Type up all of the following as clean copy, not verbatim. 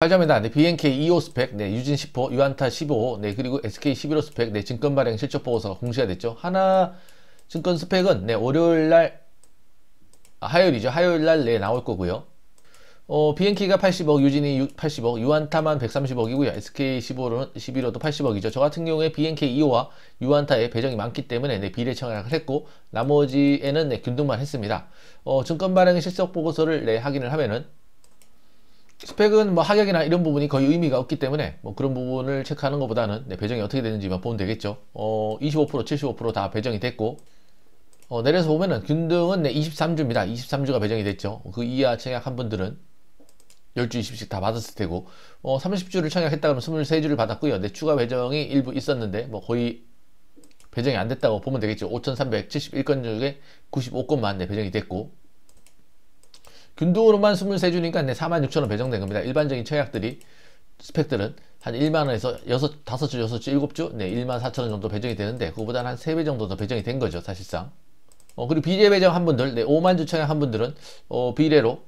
팔자입니다. 네, BNK 2호 스펙, 네, 유진 10호, 유안타 15호, 네, 그리고 SK 11호 스펙, 네, 증권 발행 실적 보고서가 공시가 됐죠. 하나 증권 스펙은 네, 화요일이죠. 화요일 날 네, 나올 거고요. BNK가 80억, 유진이 80억, 유안타만 130억이고요. SK 11호도 80억이죠. 저 같은 경우에 BNK 2호와 유안타에 배정이 많기 때문에 네, 비례 청약을 했고, 나머지에는 네, 균등만 했습니다. 증권 발행 실적 보고서를 네, 확인을 하면은 스펙은 뭐 하격이나 이런 부분이 거의 의미가 없기 때문에 뭐 그런 부분을 체크하는 것보다는 네, 배정이 어떻게 되는지만 보면 되겠죠. 25%, 75%다 배정이 됐고, 내려서 보면은 균등은 네, 23주입니다. 23주가 배정이 됐죠. 그 이하 청약한 분들은 10주, 20씩 다 받았을 테고, 30주를 청약했다 그러면 23주를 받았고요. 네, 추가 배정이 일부 있었는데 뭐 거의 배정이 안 됐다고 보면 되겠죠. 5,371건 중에 95건만 네, 배정이 됐고, 균등으로만 23주니까 네, 46,000원 배정된 겁니다. 일반적인 청약들이 스펙들은 한 1만원에서 5주, 6주, 7주, 네, 14,000원 정도 배정이 되는데 그거보다는 한 3배 정도 더 배정이 된 거죠, 사실상. 그리고 비례 배정 한 분들, 네, 5만주 청약 한 분들은 비례로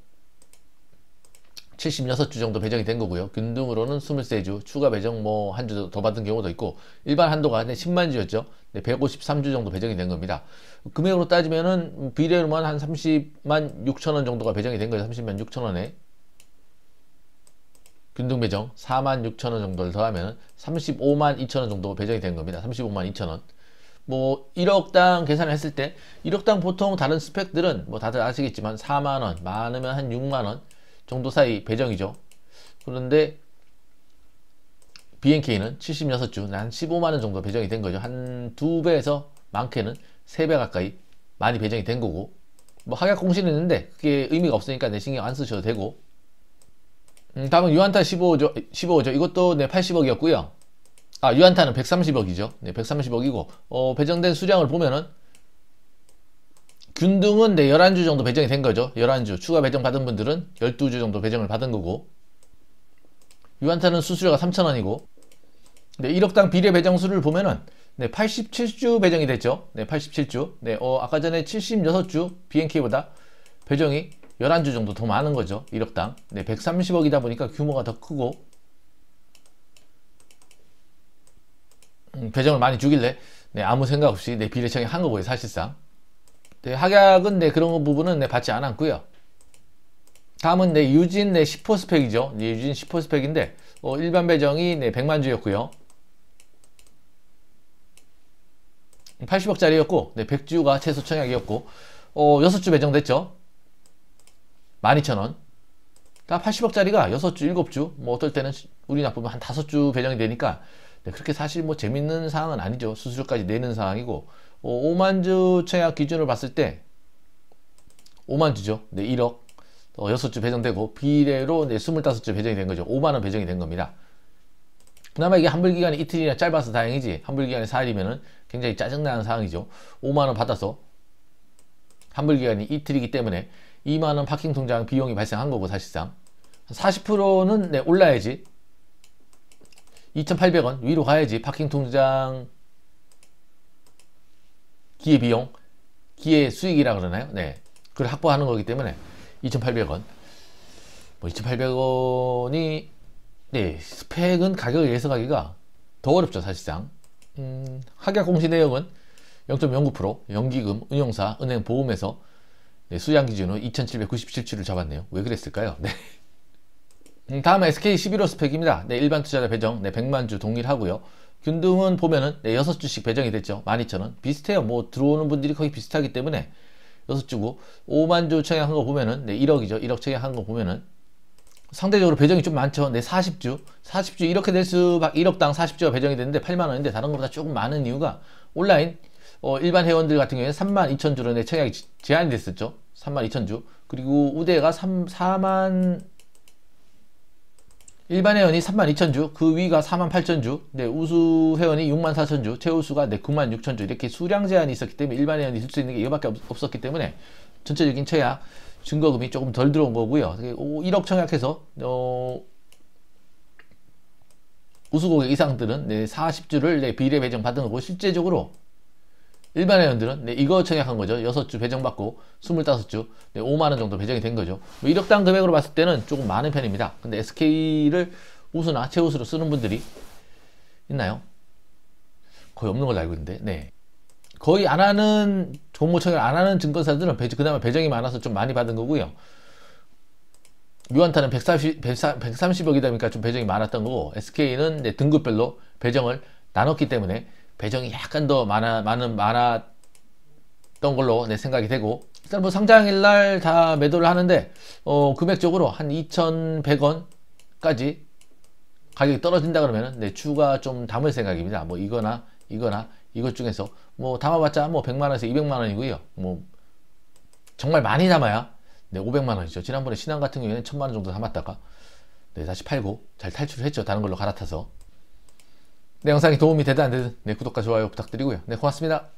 76주 정도 배정이 된 거고요. 균등으로는 23주, 추가 배정 뭐 한 주 더 받은 경우도 있고, 일반 한도가 10만 주였죠. 네, 153주 정도 배정이 된 겁니다. 금액으로 따지면은 비례로만 한 30만 6천원 정도가 배정이 된 거죠. 30만 6천원에 균등 배정 4만 6천원 정도를 더하면 35만 2천원 정도 배정이 된 겁니다. 35만 2천원. 뭐 1억당 계산을 했을 때 1억당 보통 다른 스펙들은 뭐 다들 아시겠지만 4만원, 많으면 한 6만원 정도 사이 배정이죠. 그런데 BNK는 76주, 한 15만원 정도 배정이 된 거죠. 한 2배에서 많게는 3배 가까이 많이 배정이 된 거고, 뭐 하약 공시는 있는데 그게 의미가 없으니까 내 신경 안 쓰셔도 되고. 다음은 유안타 15호죠. 이것도 네, 80억이었고요. 유안타는 130억이죠. 네, 130억이고, 배정된 수량을 보면은 균등은 네, 11주 정도 배정이 된 거죠. 11주. 추가 배정 받은 분들은 12주 정도 배정을 받은 거고, 유안타는 수수료가 3,000원이고, 네, 1억당 비례 배정수를 보면은 네, 87주 배정이 됐죠. 네, 87주. 네, 아까 전에 76주 BNK보다 배정이 11주 정도 더 많은 거죠. 1억당. 네, 130억이다 보니까 규모가 더 크고, 배정을 많이 주길래 네, 아무 생각 없이 네, 비례 청약한 거고요, 사실상. 네, 확약은 네, 그런 부분은 네, 받지 않았고요. 다음은 네, 유진 네, 10호 스펙이죠. 네, 유진 10호 스펙인데 일반 배정이 네, 100만 주였고요. 80억짜리였고 네, 100주가 최소 청약이었고, 6주 배정됐죠. 12,000원. 다 80억짜리가 6주, 7주, 뭐 어떨 때는 우리 나쁘면 한 5주 배정이 되니까 네, 그렇게 사실 뭐 재밌는 상황은 아니죠. 수수료까지 내는 상황이고, 5만주 청약 기준으로 봤을 때 5만주죠. 네, 1억. 6주 배정되고 비례로 네, 25주 배정이 된 거죠. 5만원 배정이 된 겁니다. 그나마 이게 환불기간이 이틀이나 짧아서 다행이지, 환불기간이 4일이면은 굉장히 짜증나는 상황이죠. 5만원 받아서 환불기간이 이틀이기 때문에 2만원 파킹 통장 비용이 발생한 거고, 사실상 40%는 네, 올라야지 2,800원 위로 가야지 파킹 통장 기회비용, 기회 수익이라 그러나요? 네, 그걸 확보하는 거기 때문에 2,800원. 뭐 2,800원이 네, 스펙은 가격을 예상하기가 더 어렵죠, 사실상. 확약 공시 내용은 0.09%, 연기금, 운용사, 은행, 보험에서 네, 수량 기준으로 2,797주를 잡았네요. 왜 그랬을까요? 네. 다음 SK 11호 스펙입니다. 네, 일반 투자자 배정 네, 100만주 동일하고요. 균등은 보면은 네, 6주씩 배정이 됐죠. 12,000원. 비슷해요. 뭐 들어오는 분들이 거의 비슷하기 때문에 6주고, 5만주 청약한 거 보면은 네, 1억이죠. 1억 청약한 거 보면은 상대적으로 배정이 좀 많죠. 네, 40주 이렇게 될 수밖에. 1억당 40주가 배정이 되는데 8만원인데 다른 것보다 조금 많은 이유가 온라인 일반 회원들 같은 경우에 32,000주로 내 청약이 제한이 됐었죠. 32,000주. 그리고 우대가 4만, 일반 회원이 32,000주, 그 위가 48,000주, 네, 우수 회원이 64,000주, 최우수가 네, 96,000주, 이렇게 수량 제한이 있었기 때문에 일반 회원이 쓸 수 있는 게 이거밖에 없었기 때문에 전체적인 청약 증거금이 조금 덜 들어온 거고요. 1억 청약해서 우수 고객 이상들은 네, 40주를 네, 비례 배정 받은 거고, 실제적으로 일반 회원들은 네, 이거 청약한 거죠. 6주 배정받고 25주 네, 5만원 정도 배정이 된 거죠. 뭐 1억당 금액으로 봤을 때는 조금 많은 편입니다. 근데 SK를 우수나 최우수로 쓰는 분들이 있나요? 거의 없는 걸로 알고 있는데 네. 거의 안 하는 공모 청약 안 하는 증권사들은 그나마 배정이 많아서 좀 많이 받은 거고요. 유한타는 130억이다 보니까 좀 배정이 많았던 거고, SK는 네, 등급별로 배정을 나눴기 때문에 배정이 약간 더 많았던 걸로 내 생각이 되고, 일단 뭐 상장일 날 다 매도를 하는데 금액적으로 한 2,100원까지 가격이 떨어진다 그러면은 네, 추가 좀 담을 생각입니다. 뭐 이거나 이것 중에서 뭐 담아봤자 뭐 100만원에서 200만원이고요. 뭐 정말 많이 담아야 네, 500만원이죠. 지난번에 신한 같은 경우에는 1000만원 정도 담았다가 네, 다시 팔고 잘 탈출을 했죠. 다른 걸로 갈아타서. 네, 영상이 도움이 되든 안 되든 네, 구독과 좋아요 부탁드리고요. 네, 고맙습니다.